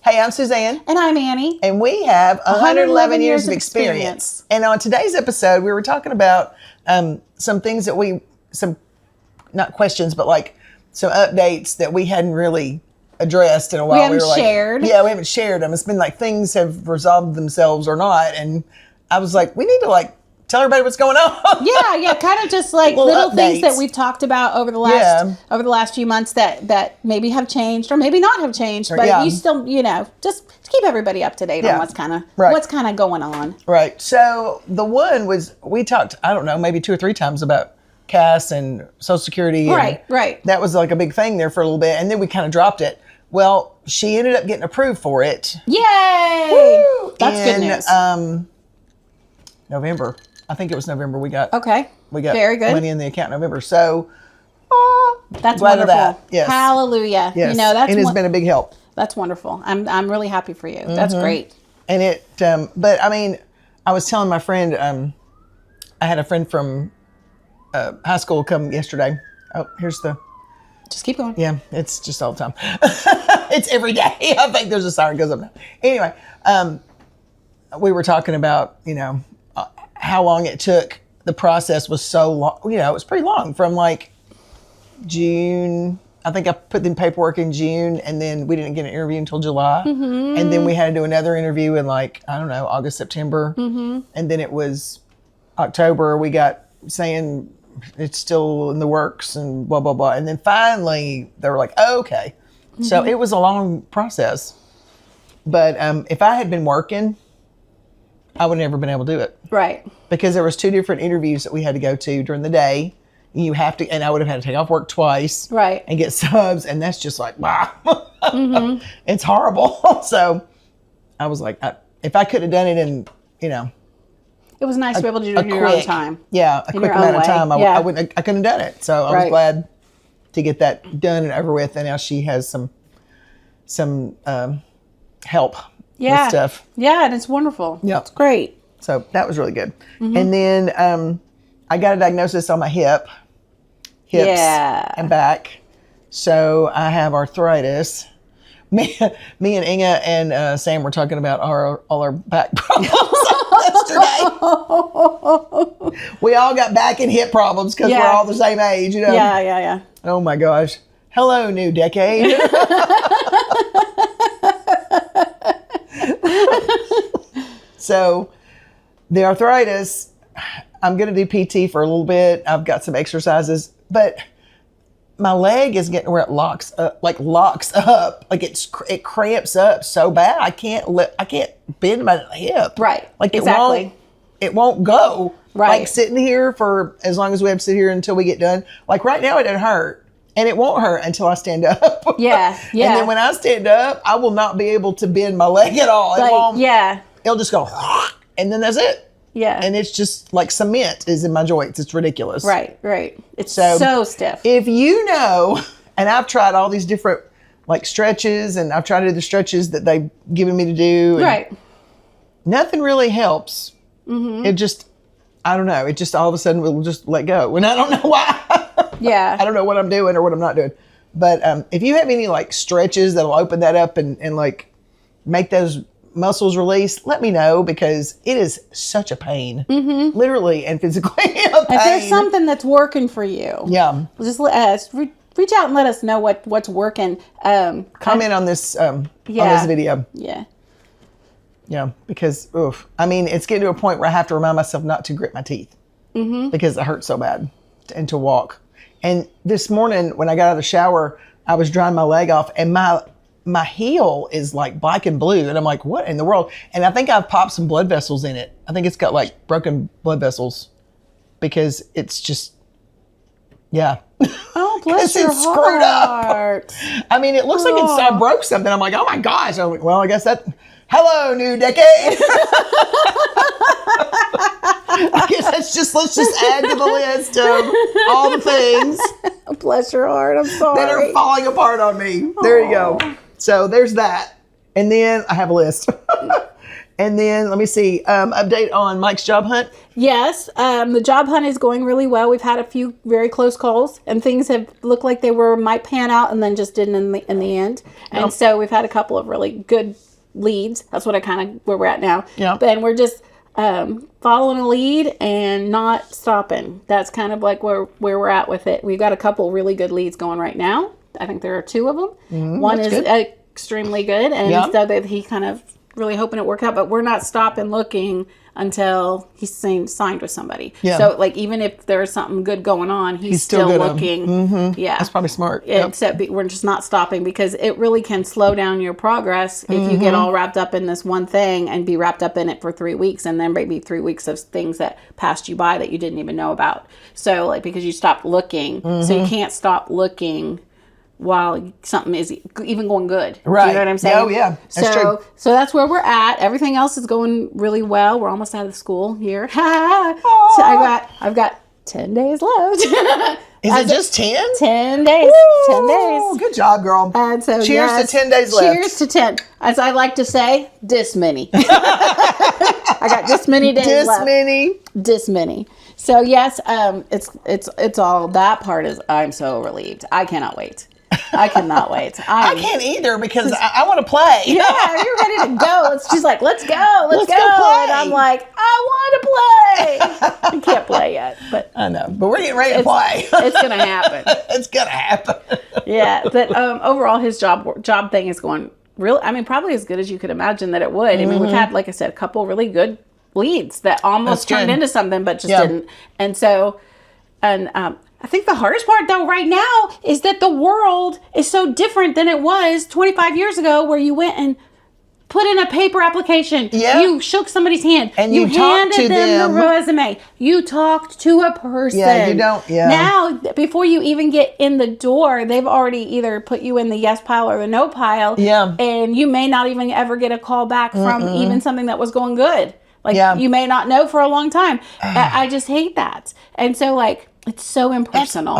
Hey, I'm Suzanne. And I'm Annie. And we have 111 years of experience. And on today's episode, we were talking about some things that not questions, but like some updates that we hadn't really addressed in a while. We haven't shared. Yeah, we haven't shared them. It's been like things have resolved themselves or not. And I was like, we need to like tell everybody what's going on. Yeah, kind of just like little things that we've talked about over the last few months that maybe have changed or maybe not have changed, but you still, just to keep everybody up to date on what's kind of going on. Right. So the one was, we talked, I don't know, maybe 2 or 3 times about CAS and Social Security. Right. That was like a big thing there for a little bit, and then we kind of dropped it. Well, she ended up getting approved for it. Yay! Woo! That's good news. November. I think it was November we got. Okay. We got very good money in the account in November. So, that's glad wonderful. Of that. Yes. Hallelujah. Yes. It has been a big help. That's wonderful. I'm really happy for you. That's great. And it, but I mean, I was telling my friend, I had a friend from high school come yesterday. Oh, here's the. Just keep going. Yeah, it's just all the time. It's every day. I think there's a siren goes up now. Anyway, we were talking about, how long it took. The process was so long. It was pretty long from like June. I think I put in paperwork in June, and then we didn't get an interview until July. Mm-hmm. And then we had to do another interview in like, I don't know, August, September. Mm-hmm. And then it was October. We got saying it's still in the works and blah, blah, blah. And then finally they were like, oh, okay. Mm-hmm. So it was a long process. But if I had been working, I would have never been able to do it. Right. Because there was 2 different interviews that we had to go to during the day. And I would have had to take off work twice. Right. And get subs. And that's just like, wow. Mm-hmm. It's horrible. So I was like, if I could have done it in, it was nice to be able to do it in your own time. Yeah, a quick amount of time. I couldn't have done it. So I was glad to get that done and over with. And now she has some help with stuff. Yeah, and it's wonderful. Yeah. It's great. So that was really good. Mm-hmm. And then I got a diagnosis on my hips and back. So I have arthritis. Me and Inga and Sam were talking about all our back problems yesterday. We all got back and hip problems because we're all the same age, Yeah. Oh my gosh. Hello, new decade. So the arthritis, I'm going to do PT for a little bit. I've got some exercises, but my leg is getting where it locks up. Like it cramps up so bad. I can't bend my hip. Right. Like exactly. It won't go. Right. Like sitting here for as long as we have to sit here until we get done. Like right now it doesn't hurt. And it won't hurt until I stand up. Yeah. And then when I stand up, I will not be able to bend my leg at all. It'll just go, and then that's it. Yeah. And it's just like cement is in my joints. It's ridiculous. Right. It's so stiff. If you know, and I've tried all these different like stretches, and I've tried to do the stretches that they've given me to do. Right. Nothing really helps. Mm-hmm. It just, I don't know. It just all of a sudden will just let go. And I don't know why. Yeah. I don't know what I'm doing or what I'm not doing. But if you have any like stretches that'll open that up and like make those muscles release, let me know, because it is such a pain, literally and physically a pain. If there's something that's working for you, just reach out and let us know what's working. Comment on this on this video. Yeah, because it's getting to a point where I have to remind myself not to grit my teeth because it hurts so bad, and to walk. And this morning when I got out of the shower, I was drying my leg off, and my heel is like black and blue. And I'm like, what in the world? And I think I've popped some blood vessels in it. I think it's got like broken blood vessels because it's just, Oh, bless your it's screwed heart. up. I mean, it looks like I broke something. I'm like, oh my gosh. I'm like, well, I guess hello, new decade. I guess let's just add to the list of all the things. Bless your heart. I'm sorry. That are falling apart on me. There you go. So there's that. And then I have a list. And then let me see, update on Mike's job hunt. Yes, the job hunt is going really well. We've had a few very close calls, and things have looked like they might pan out, and then just didn't in the end. And so we've had a couple of really good leads. That's what where we're at now. Yeah. And we're just following a lead and not stopping. That's kind of like where we're at with it. We've got a couple really good leads going right now. I think there are 2 of them. One is extremely good, and so that he kind of really hoping it worked out, but we're not stopping looking until he's signed with somebody. Yeah. So like, even if there's something good going on, he's still looking. Mm-hmm. Yeah. That's probably smart. Except we're just not stopping, because it really can slow down your progress if you get all wrapped up in this one thing and be wrapped up in it for 3 weeks, and then maybe 3 weeks of things that passed you by that you didn't even know about. So like, because you stopped looking, so you can't stop looking while something is even going good. Right. Do you know what I'm saying? Oh, yeah. That's true. So that's where we're at. Everything else is going really well. We're almost out of the school year. So I've got 10 days left. Is it just 10? 10 days. Woo! 10 days. Good job, girl. And so, cheers to 10 days left. Cheers to 10. As I like to say, this many. I got this many days left. This many. So yes, it's all, that part is, I'm so relieved. I cannot wait. I cannot wait. I can't either, because I want to play. Yeah, you're ready to go. She's like, let's go. Let's go play. And I'm like, I want to play. I can't play yet, but I know. But we're getting ready to play. It's gonna happen. It's gonna happen. Yeah, but overall, his job thing is going real. I mean, probably as good as you could imagine that it would. I mean, we've had, like I said, a couple really good leads that almost turned into something, but just didn't. And so, I think the hardest part, though, right now is that the world is so different than it was 25 years ago, where you went and put in a paper application. Yeah. You shook somebody's hand. And you handed them the resume. You talked to a person. Yeah, you don't. Yeah. Now, before you even get in the door, they've already either put you in the yes pile or the no pile. Yeah. And you may not even ever get a call back from even something that was going good. Like, you may not know for a long time. I just hate that. And so, like, it's so impersonal.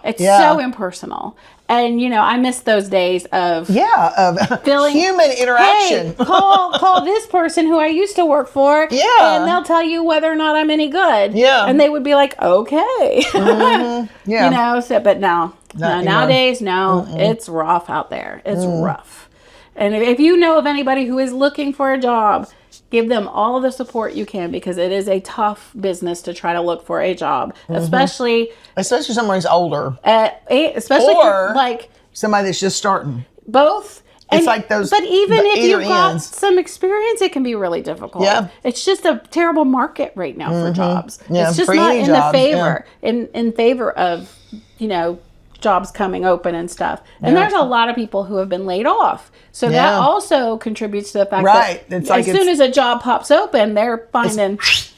It's so impersonal. And, you know, I miss those days of feeling human interaction. Hey, call this person who I used to work for. Yeah. And they'll tell you whether or not I'm any good. Yeah. And they would be like, okay. Yeah. You know, so, but nowadays, it's rough out there. It's rough. And if you know of anybody who is looking for a job, give them all of the support you can, because it is a tough business to try to look for a job, especially someone who's older, especially or like somebody that's just starting. Both. It's like those. But even if you've got some experience, it can be really difficult. Yeah. It's just a terrible market right now for jobs. Yeah. It's just not in the favor in favor of, you know, jobs coming open and stuff. And there's a lot of people who have been laid off. So that also contributes to the fact that as soon as a job pops open, they're finding,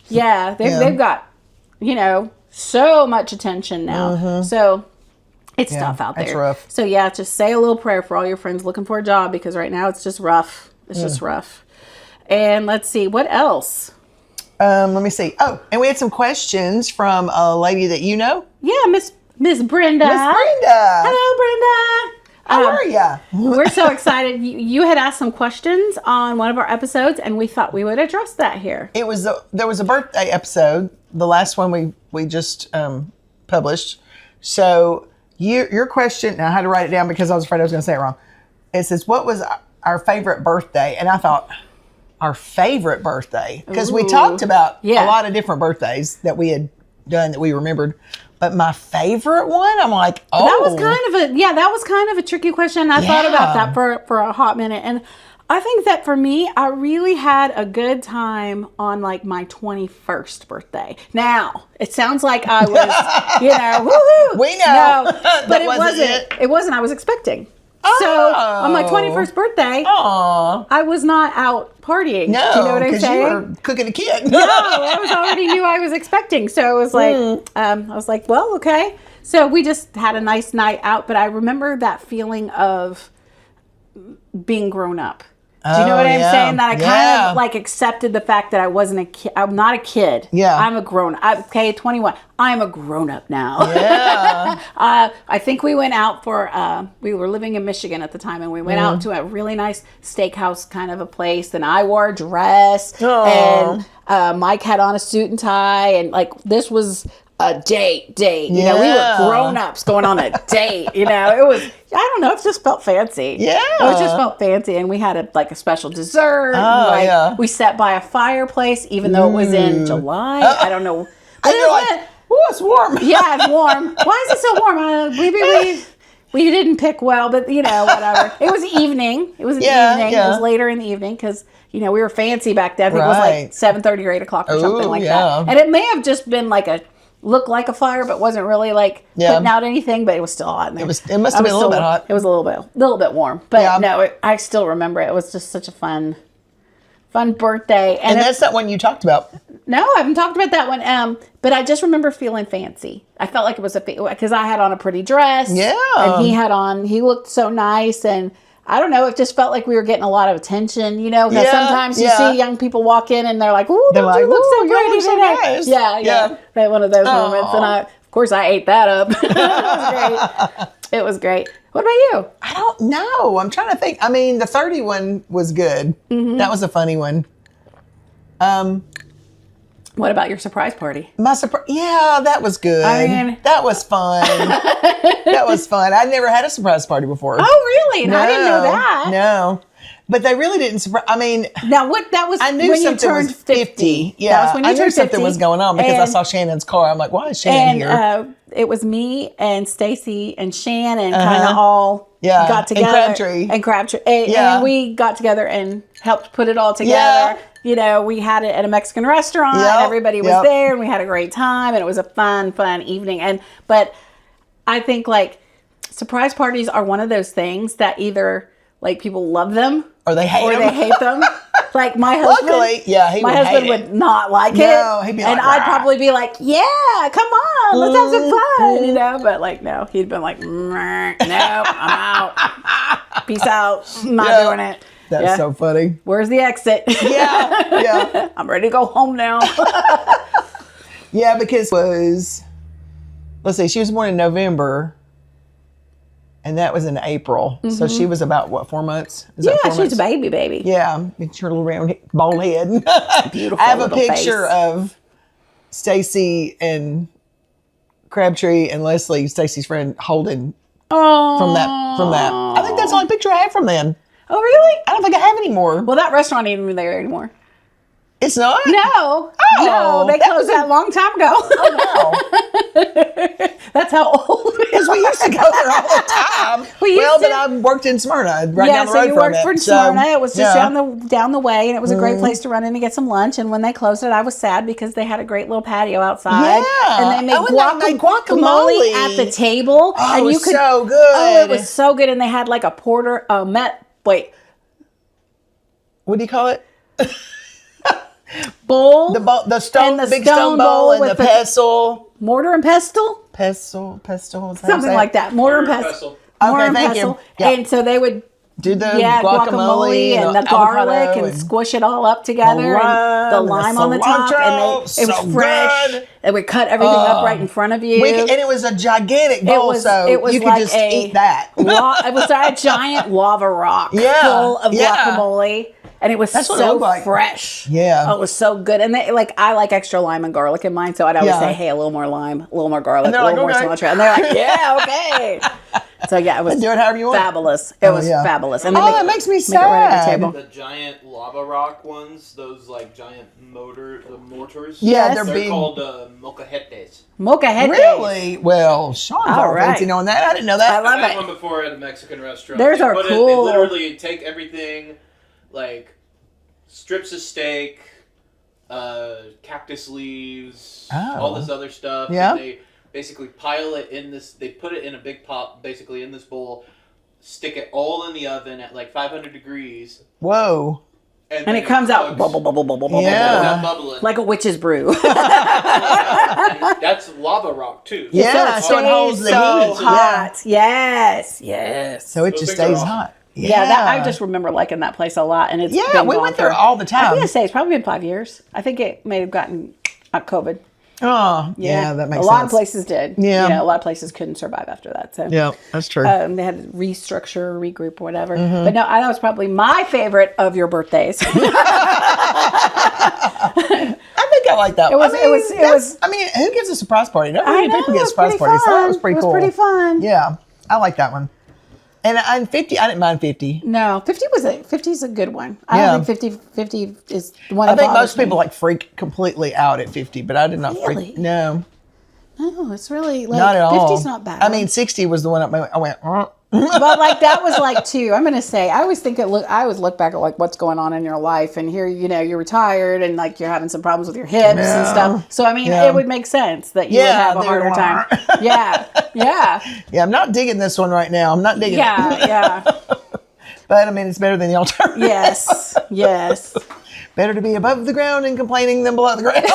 they've got, you know, so much attention now. So it's tough out there. It's rough. So just say a little prayer for all your friends looking for a job, because right now it's just rough. It's just rough. And let's see, what else? Let me see. Oh, and we had some questions from a lady that you know. Yeah, Miss Brenda. Miss Brenda. Hello, Brenda. How are you? We're so excited. You had asked some questions on one of our episodes, and we thought we would address that here. There was a birthday episode, the last one we just published. So your question, now I had to write it down because I was afraid I was going to say it wrong. It says, what was our favorite birthday? And I thought, our favorite birthday? Because we talked about a lot of different birthdays that we had done that we remembered. But my favorite one, I'm like, that was kind of a tricky question. I thought about that for a hot minute. And I think that for me, I really had a good time on like my 21st birthday. Now, it sounds like I was, you know, woohoo. We know. No, but it wasn't. It wasn't. I was expecting. So on my 21st birthday, I was not out partying. No, do you know what I'm saying? You were cooking a kid. No, I was already knew I was expecting. So it was like, well, okay. So we just had a nice night out. But I remember that feeling of being grown up. Do you know what I'm saying? That I kind of like accepted the fact that I wasn't a kid. I'm not a kid. Yeah. I'm a grown up. Okay, 21. I'm a grown up now. Yeah. I think we went out for, we were living in Michigan at the time, and we went out to a really nice steakhouse kind of a place, and I wore a dress, and Mike had on a suit and tie, and like this was a date. You know, we were grown-ups going on a date. You know, it was, I don't know, it just felt fancy. Yeah. It just felt fancy. And we had a special dessert. We sat by a fireplace, even though it was in July. I don't know. But you're like, oh, it's warm. Yeah, it's warm. Why is it so warm? Maybe we didn't pick well, but you know, whatever. It was evening. It was an evening. Yeah. It was later in the evening because, you know, we were fancy back then. I think it was like 7:30 or 8 o'clock or something like that. And it may have just been looked like a fire, but wasn't really putting out anything. But it was still hot in there. It must have been a little bit hot. It was a little bit warm. But no, I still remember it. It was just such a fun birthday. And that's not one you talked about. No, I haven't talked about that one. But I just remember feeling fancy. I felt like it was because I had on a pretty dress. Yeah. And he looked so nice, and I don't know, it just felt like we were getting a lot of attention, you know, because sometimes you see young people walk in and they're like, ooh, don't you look so pretty today? Nice. Yeah. That one of those moments. And of course I ate that up. It was great. What about you? I don't know. I'm trying to think. I mean, the 30 one was good. Mm-hmm. That was a funny one. What about your surprise party? My surprise, that was good. I mean, that was fun. That was fun. I'd never had a surprise party before. Oh, really? No, I didn't know that. No, but they really didn't surprise. I mean, now what? That was I knew when something you turned was 50. Yeah, that was when you turned 50. Something was going on because I saw Shannon's car. I'm like, why is Shannon here? It was me and Stacy and Shannon kind of all got together. And Crabtree. And we got together and helped put it all together. Yeah. You know, we had it at a Mexican restaurant, and everybody was there, and we had a great time, and it was a fun evening. But I think surprise parties are one of those things that either people love them or they hate them. Like my husband, luckily, my husband would not like it, he'd be like, and I'd probably be like, yeah, come on, let's have some fun, you know. But no, he'd been like, no, I'm out, peace out, I'm not doing it. That's so funny. Where's the exit? Yeah. I'm ready to go home now. Yeah, because let's see, she was born in November, and that was in April. Mm-hmm. So she was about, 4 months? She was a baby. Yeah, it's her little round bald head. Beautiful. I have a picture of Stacy and Crabtree and Leslie, Stacy's friend, holding from that. I think that's the only picture I have from then. Oh, really? I don't think I have any more. Well, that restaurant ain't even there anymore. It's not? No. No, they closed that a long time ago. Oh, wow. That's how old it is. We used to go there all the time. But I worked in Smyrna, down the road from it. Yeah, so you worked for Smyrna. It was just down the way, and it was a great place to run in and get some lunch. And when they closed it, I was sad because they had a great little patio outside. Yeah. And they made guacamole at the table. Oh, and it was so good. Oh, it was so good. And they had a porter, what do you call it? Bowl. The stone, big stone bowl and the pestle. Mortar and pestle? Pestle. Something like that. Mortar and pestle. Okay, thank you. Yeah. And so they would do the guacamole and the garlic and squish it all up together. And the lime on the top. And it was fresh. Good. They would cut everything up right in front of you. And it was a gigantic bowl, so you could just eat that. It was a giant lava rock full of guacamole. And it was so fresh. Yeah. Oh, it was so good. And they, I like extra lime and garlic in mine, so I'd always say, hey, a little more lime, a little more garlic, a little more cilantro. And they're like, yeah, okay. So yeah, it was do it however you want. Fabulous. It was fabulous. And that makes me sad. The giant lava rock ones, those giant mortars. Yeah, they're called molcajetes. Molcajetes. Really? Well, Sean's all fancy knowing that. I didn't know that. I love I had one before at a Mexican restaurant. Theirs are cool. They literally take everything, strips of steak, cactus leaves, all this other stuff. Yeah. And they basically pile it in this. They put it in a big pot, basically in this bowl. Stick it all in the oven at 500 degrees. Whoa. And it comes out bubble, bubbling. like a witch's brew. That's lava rock too. Yeah, so it holds the heat. Hot. Yes. So it just stays hot. Yeah, I just remember liking that place a lot, and it's been we went there all the time. I'm gonna say it's probably been 5 years. I think it may have gotten COVID. Oh, yeah, that makes sense. A lot of places did. Yeah. A lot of places couldn't survive after that. So yeah, that's true. They had to restructure, regroup, whatever. But no, that was probably my favorite of your birthdays. I think I like that. It was. I mean, who gives a surprise party? Not many people get a surprise party, so that was pretty cool. It was pretty fun. Yeah, I like that one. And 50, I didn't mind 50. No, 50 is a good one. I don't think 50 is the one. I think most people like freak completely out at 50, but I did not really? freak. No, it's really like not at all. 50's not bad. I mean, 60 was the one I went. But like that was like too. I'm gonna say I always think I always look back at like what's going on in your life, and here you're retired and like you're having some problems with your hips and stuff. So I mean, it would make sense that you would have a harder time. Yeah. I'm not digging this one right now. I'm not digging it. Yeah. But I mean, it's better than the alternative. Yes. Better to be above the ground and complaining than below the ground.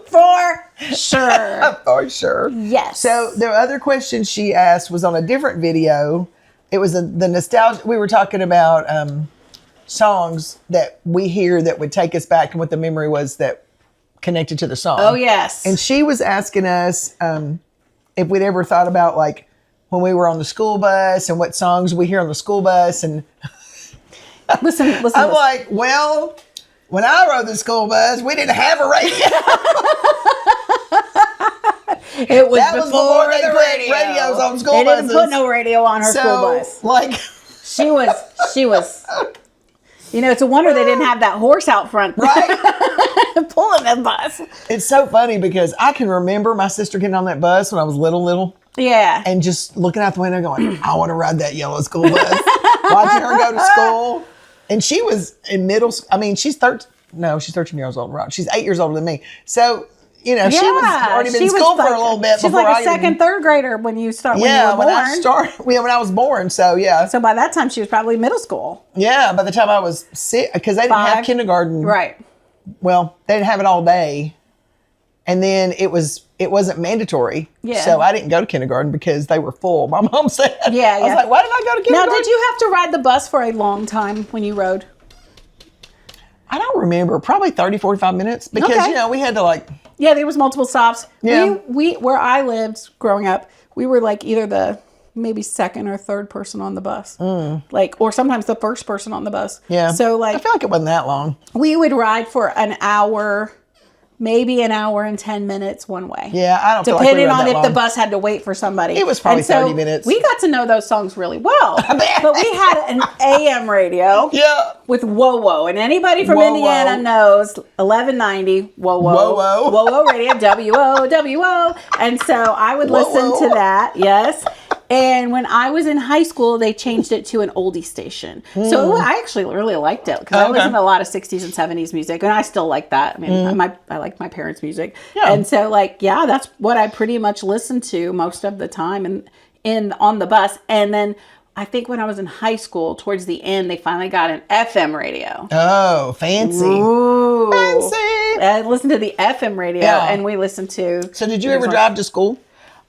For sure. For sure. Yes. So the other question she asked was on a different video. It was the nostalgia. We were talking about songs that we hear that would take us back and what the memory was that connected to the song. Oh, yes. And she was asking us if we'd ever thought about like when we were on the school bus and what songs we hear on the school bus. And listen. I'm like, well, when I rode the school bus, we didn't have a radio. It was before they put radios on school buses. They didn't put no radio on her school bus. Like she was. It's a wonder they didn't have that horse out front, right? Pulling the bus. It's so funny because I can remember my sister getting on that bus when I was little. Yeah. And just looking out the window going, I want to ride that yellow school bus. Watching her go to school. And she was in middle school. I mean, she's 13. No, she's 13 years old. Right? She's 8 years older than me. So, she was already been in school for a little bit. She's like a second, third grader when you start. When you were born. When I was born. So, yeah. So by that time, she was probably middle school. Yeah, by the time I was 6, because they didn't have kindergarten. Right. Well, they didn't have it all day. And then it wasn't mandatory. Yeah. So I didn't go to kindergarten because they were full. My mom said. Yeah. I was like, why did I go to kindergarten? Now, did you have to ride the bus for a long time when you rode? I don't remember. Probably 30, 45 minutes. Because, we had to like. Yeah, there was multiple stops. Yeah. We where I lived growing up, we were like either the maybe second or third person on the bus. Or sometimes the first person on the bus. Yeah. So like. I feel like it wasn't that long. We would ride for an hour. Maybe an hour and 10 minutes one way. Yeah, I don't feel like we depending rode on that if long. the bus had to wait for somebody. It was probably 30 minutes. We got to know those songs really well. But we had an AM radio. Yeah. With Whoa-Whoa. And anybody from Indiana knows 1190 Whoa-Whoa. Whoa-Whoa. Whoa-Whoa radio. W-O-W-O. And so I would listen to that. Yes. And when I was in high school, they changed it to an oldie station. So I actually really liked it because I listened to a lot of 60s and 70s music, and I still like that. I mean, I like my parents' music. Yeah. And so, that's what I pretty much listened to most of the time on the bus. And then I think when I was in high school, towards the end, they finally got an FM radio. Oh, fancy. Ooh. Fancy. I listened to the FM radio, and we listened to... So did you ever drive to school?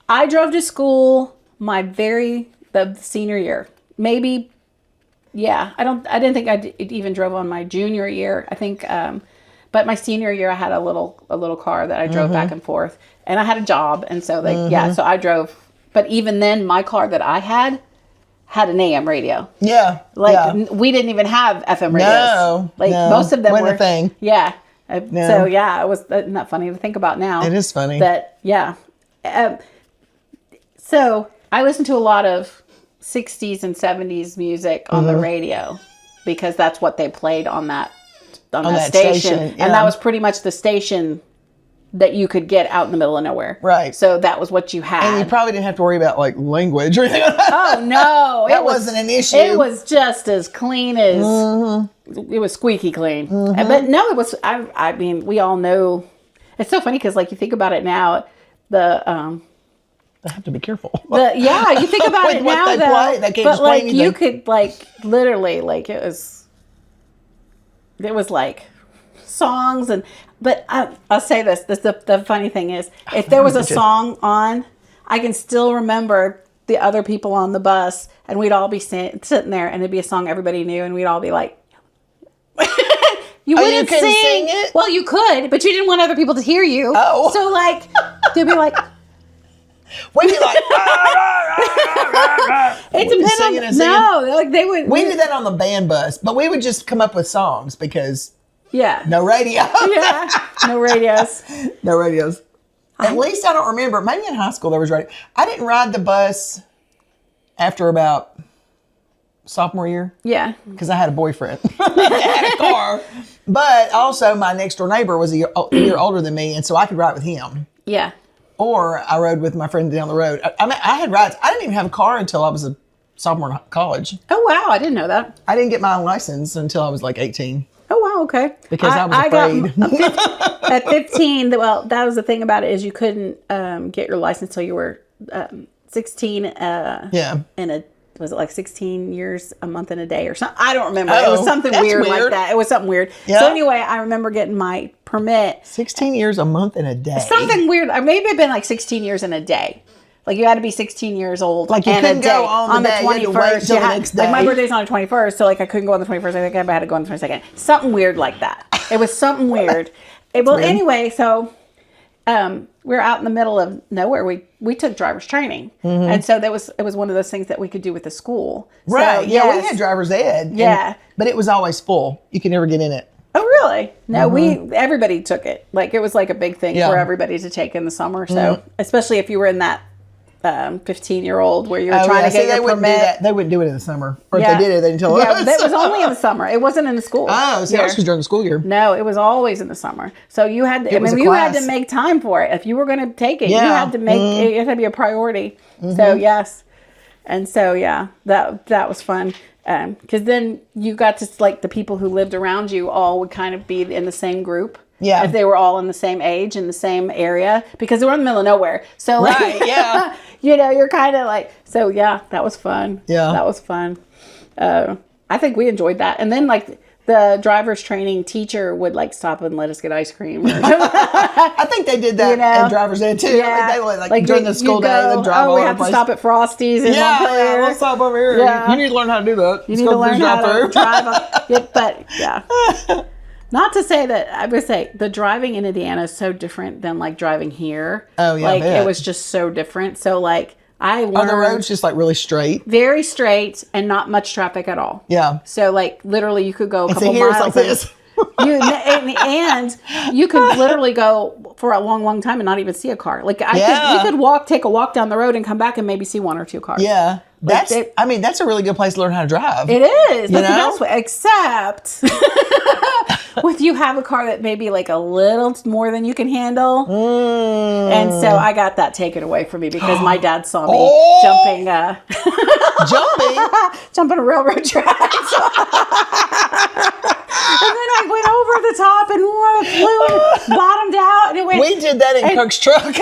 I drove to school... the senior year, maybe. Yeah, I didn't think I even drove on my junior year. I think, but my senior year I had a little car that I drove back and forth, and I had a job, and so so I drove. But even then, my car that I had an AM radio. Yeah, we didn't even have FM radios. No, most of them were a thing. Yeah. So it was not funny to think about now. It is funny. So I listened to a lot of 60s and 70s music on the radio because that's what they played on that station. Yeah. And that was pretty much the station that you could get out in the middle of nowhere. Right. So that was what you had. And you probably didn't have to worry about language or anything like that. Oh, no. That wasn't an issue. It was just as clean as, it was squeaky clean. But no, it was, I mean, we all know, it's so funny because you think about it now, I have to be careful. You think about it now, they can't just play anything. You could literally it was songs but I'll say this. The funny thing is, if there was a song on, I can still remember the other people on the bus, and we'd all be sitting there, and it'd be a song everybody knew, and we'd all be like, you wouldn't sing it. Well, you could, but you didn't want other people to hear you. Oh. So like, they'd be like, we'd be like, it depends on, no, like they would. We did that on the band bus, but we would just come up with songs because no radio. No radios. No radios. At least I don't remember. Maybe in high school there was radio. I didn't ride the bus after about sophomore year. Yeah. Because I had a boyfriend. I had a car. But also my next door neighbor was a year older than me, and so I could ride with him. Yeah. Or I rode with my friend down the road. I mean, I had rides. I didn't even have a car until I was a sophomore in college. Oh, wow. I didn't know that. I didn't get my license until I was like 18. Oh, wow. Okay. Because I was afraid. At 15, well, that was the thing about it is you couldn't get your license until you were 16. Was it like 16 years, a month and a day or something? I don't remember. It was something weird like that. It was something weird. Yeah. So anyway, I remember getting my permit. 16 years, a month and a day. Something weird. Maybe it'd been like 16 years in a day. Like you had to be 16 years old. Like you couldn't go on the 21st. You had to wait like my birthday's on the 21st, so like I couldn't go on the 21st. I think I had to go on the 22nd. Something weird like that. It was something weird. Anyway, so we were out in the middle of nowhere. We took driver's training, and so it was one of those things that we could do with the school. Right? So, yeah, we had driver's ed. Yeah, but it was always full. You could never get in it. Oh, really? No, everybody took it. Like it was like a big thing for everybody to take in the summer. So especially if you were in that 15-year-old where you were trying to get your permit. They wouldn't do it in the summer. Or if they did it, they didn't tell us. Yeah, it was only in the summer. It wasn't in the school. Oh, see, ours was during the school year. No, it was always in the summer. So you had to, you had to make time for it. If you were going to take it, you had to make it had to be a priority. So yes. And so, that was fun. Because then you got to, like, the people who lived around you all would kind of be in the same group. Yeah. If they were all in the same age, in the same area. Because they were in the middle of nowhere. So, like, you're kind of like, so, yeah, that was fun. Yeah. That was fun. I think we enjoyed that. And then, like, the driver's training teacher would, like, stop and let us get ice cream. I think they did that in driver's ed, too. Yeah. They would, like during the school day, they'd drive all over the place. We have to stop at Frosties. Yeah, let's stop over here. Yeah. You need to learn how to do that. You need to learn how to drive. But, yeah. Not to say that, I would say the driving in Indiana is so different than like driving here. Oh, yeah. Like it was just so different. So like I learned. Are the roads just like really straight? Very straight and not much traffic at all. Yeah. So like literally you could go a couple miles. Like this. And you could literally go for a long, long time and not even see a car. Like you could take a walk down the road and come back and maybe see one or two cars. Yeah. That's a really good place to learn how to drive. It is. That's the best way. Except with you have a car that may be like a little more than you can handle. And so I got that taken away from me because my dad saw me jumping a railroad track. And then I went over the top and flew and bottomed out. And it went. We did that in Kirk's truck. and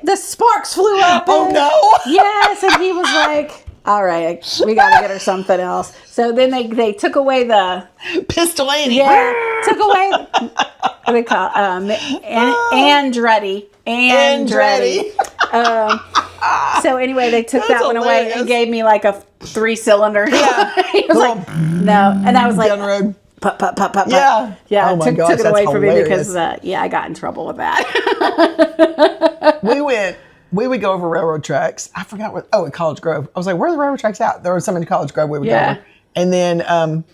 the sparks flew up. Oh, no. Yes. And he was like, all right, we got to get her something else. So then they took away the... Pistol Annie. Yeah. Took away... What do they call it? Andretti. So anyway, they took that one away and gave me like a 3-cylinder. Yeah. He was like, no. And I was like... Down the road. Pop. Yeah. Yeah. Oh my gosh, took it away from me hilarious. because, I got in trouble with that. We would go over railroad tracks. I forgot at College Grove. I was like, where are the railroad tracks at? There was some in College Grove we would go over. And then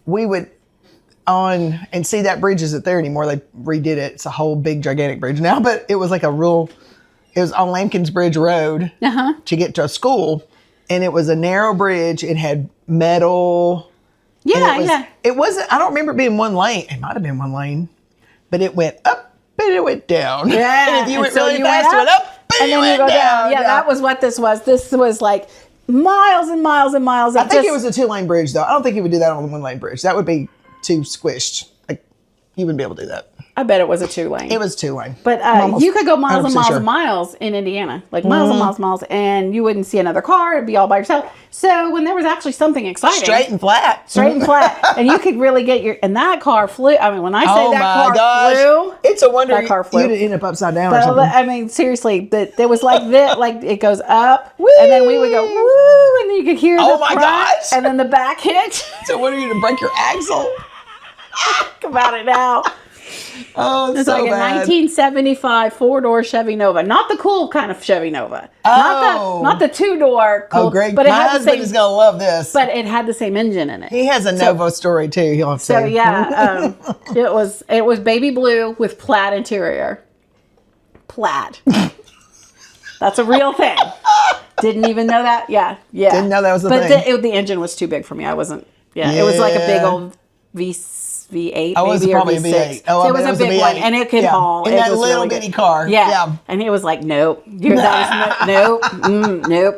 we would and see that bridge isn't there anymore. They redid it. It's a whole big gigantic bridge now, but it was like it was on Lampkins Bridge Road to get to a school. And it was a narrow bridge. It had metal. Yeah, It wasn't, I don't remember it being one lane. It might have been one lane, but it went up. And it went down. Yeah. And if you went really fast, it went up. And then you go down. Yeah, that was what this was. This was like miles and miles and miles. I think it was a 2-lane bridge, though. I don't think he would do that on a 1-lane bridge. That would be too squished. Like, You wouldn't be able to do that. I bet it was a 2-lane. It was 2-lane. But you could go miles and miles sure. and miles in Indiana. Like miles and miles and miles. And you wouldn't see another car. It'd be all by yourself. So when there was actually something exciting. Straight and flat. And you could really get and that car flew. I mean, when I say that car flew. It's a wonder that car flew. You didn't end up upside down or something. I mean, seriously, there was like this, like it goes up. Woo! And then we would go, woo. And then you could hear the front. Gosh. And then the back hitch. So what are you to break your axle? Think about it now. Oh, it's so like a bad. 1975 4-door Chevy Nova, not the cool kind of Chevy Nova, not the 2-door. Cool, oh, great! But my husband is gonna love this. But it had the same engine in it. He has a Nova story too. He'll have to so say. yeah, it was baby blue with plaid interior. Plaid. That's a real thing. Didn't even know that. Yeah. Didn't know that was a thing. But the engine was too big for me. I wasn't. Yeah. It was like a big old V8 Oh, it was maybe, probably or a V6. V8. Oh, so it was a big V8. one, and it could haul. In it that was little really bitty good. car. Yeah. And he was like, nope. Nope.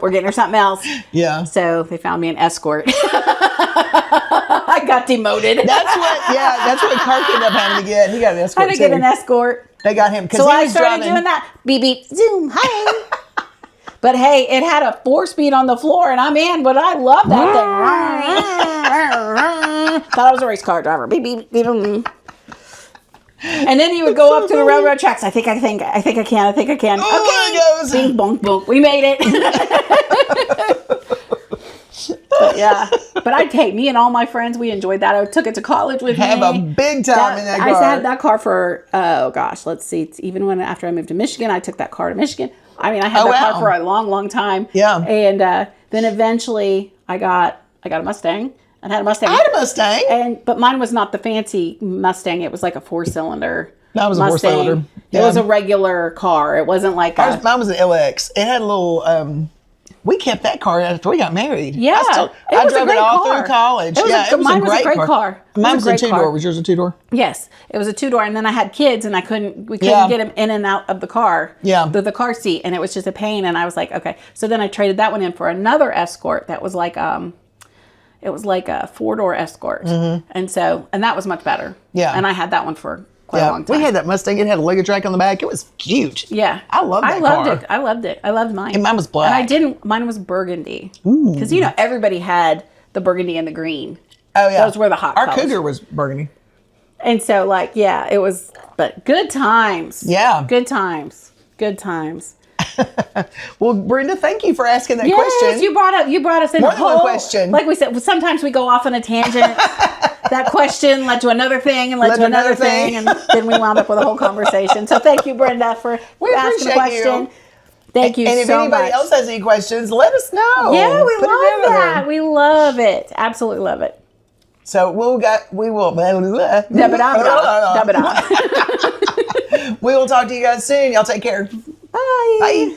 We're getting her something else. Yeah. So they found me an escort. I got demoted. That's what Clark ended up having to get. He got an escort. I had to get an escort. They got him because so he I was started driving. doing that. Beep beep zoom. Hi. But hey, it had a 4-speed on the floor, and I'm in. But I love that thing. Thought I was a race car driver. Beep beep beep. And then he would go up to the railroad tracks. I think I can. Oh, okay. There it goes. Bing bonk bonk. We made it. But yeah, but I'd take me and all my friends. We enjoyed that. I took it to college with me. Have a big time in that car. I had that car for let's see. It's even when after I moved to Michigan, I took that car to Michigan. I mean, I had that car for a long, long time. Yeah. And then eventually, I got a Mustang. I had a Mustang. I had a Mustang. But mine was not the fancy Mustang. It was like a 4-cylinder. That was Mustang. A 4-cylinder. Yeah. It was a regular car. It wasn't like mine was an LX. It had a little. We kept that car after we got married. Yeah, I drove it all through college. It was a great car. Mine was a 2-door. Was yours a 2-door? Yes, it was a 2-door. And then I had kids, and we couldn't get them in and out of the car. Yeah, the car seat, and it was just a pain. And I was like, okay. So then I traded that one in for another Escort that was like it was like a 4-door Escort, and that was much better. Yeah, and I had that one for quite a long time. We had that Mustang. It had a luggage rack on the back. It was cute. Yeah. I loved that car. I loved it. I loved mine. And mine was black. And mine was burgundy. Because, everybody had the burgundy and the green. Oh, yeah. Those were the hot colors. Our Cougar was burgundy. And so, it was, but good times. Yeah. Good times. Good times. Well, Brenda, thank you for asking that question. Yes, you brought us in more than one question. Like we said, sometimes we go off on a tangent. That question led to another thing and led to another thing, and then we wound up with a whole conversation. So thank you, Brenda, for asking the question. You. Thank you so much. And if anybody else has any questions, let us know. Yeah, we love that. We love it. Absolutely love it. So we will. We will talk to you guys soon. Y'all take care. Bye. Bye.